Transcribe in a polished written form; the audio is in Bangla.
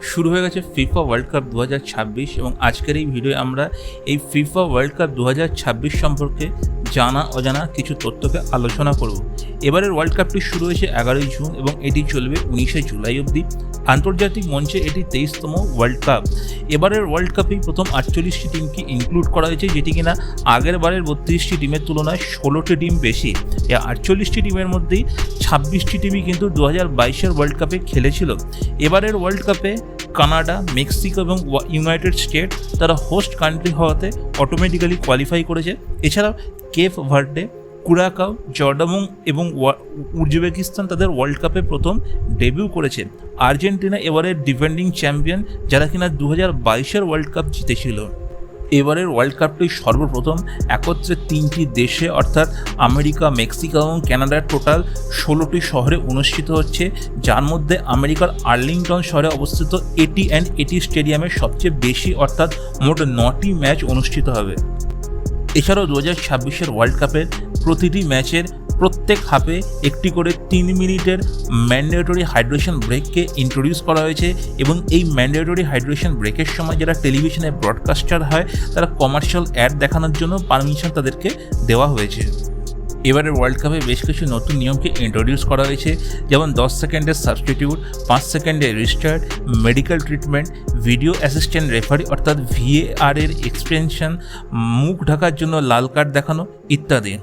শুরু হয়ে গেছে ফিফা ওয়ার্ল্ড কাপ 2026 এবং আজকের এই ভিডিওয়ে আমরা এই ফিফা ওয়ার্ল্ড কাপ 2026 সম্পর্কে জানা অজানা কিছু তথ্যকে আলোচনা করব। এবারের ওয়ার্ল্ড কাপটি শুরু হয়েছে 11ই জুন এবং এটি চলবে 19শে জুলাই অবধি। আন্তর্জাতিক মঞ্চে এটি 23তম ওয়ার্ল্ড কাপ। এবারের ওয়ার্ল্ড কাপেই প্রথম 48টি টিমকে ইনক্লুড করা হয়েছে, যেটি কিনা আগের বারের 32টি টিমের তুলনায় 16টি টিম বেশি। এই 48টি টিমের মধ্যেই 26টি টিমই কিন্তু 2022-এর ওয়ার্ল্ড কাপে খেলেছিল। এবারের ওয়ার্ল্ড কাপে কানাডা, মেক্সিকো এবং ইউনাইটেড স্টেট তারা হোস্ট কান্ট্রি হওয়াতে অটোমেটিক্যালি কোয়ালিফাই করেছে। এছাড়াও কেপ ভার্ডে, কুরাকাও, জর্ডান এবং উজবেকিস্তান তাদের ওয়ার্ল্ড কাপে প্রথম ডেবিউ করেছে। আর্জেন্টিনা এবারের ডিফেন্ডিং চ্যাম্পিয়ন, যারা কিনা 2022-এর ওয়ার্ল্ড কাপ জিতেছিল। এবারের ওয়ার্ল্ড কাপটি সর্বপ্রথম একত্রে 3টি দেশে অর্থাৎ আমেরিকা, মেক্সিকো এবং কানাডার টোটাল 16টি শহরে অনুষ্ঠিত হচ্ছে, যার মধ্যে আমেরিকার আর্লিংটন শহরে অবস্থিত AT&T স্টেডিয়ামে সবচেয়ে বেশি অর্থাৎ মোট 9টি ম্যাচ অনুষ্ঠিত হবে। এছাড়াও 2026-এর ওয়ার্ল্ড কাপের প্রতিটি ম্যাচের প্রত্যেক হাফে একটি করে 3 মিনিটের ম্যান্ডেটরি হাইড্রেশন ব্রেককে ইন্ট্রোডিউস করা হয়েছে এবং এই ম্যান্ডেটরি হাইড্রেশন ব্রেকের সময় যারা টেলিভিশনে ব্রডকাস্টার হয় তারা কমার্শিয়াল অ্যাড দেখানোর জন্য পারমিশন তাদেরকে দেওয়া হয়েছে। এবারের ওয়ার্ল্ড কাপে বেশ কিছু নতুন নিয়মকে ইন্ট্রোডিউস করা হয়েছে, যেমন 10 সেকেন্ডের সাবস্টিটিউট, 5 সেকেন্ডের restart, medical treatment, video assistant referee অর্থাৎ VAR এর এক্সটেনশন, মুখ ঢাকার জন্য লাল কার্ড দেখানো ইত্যাদি।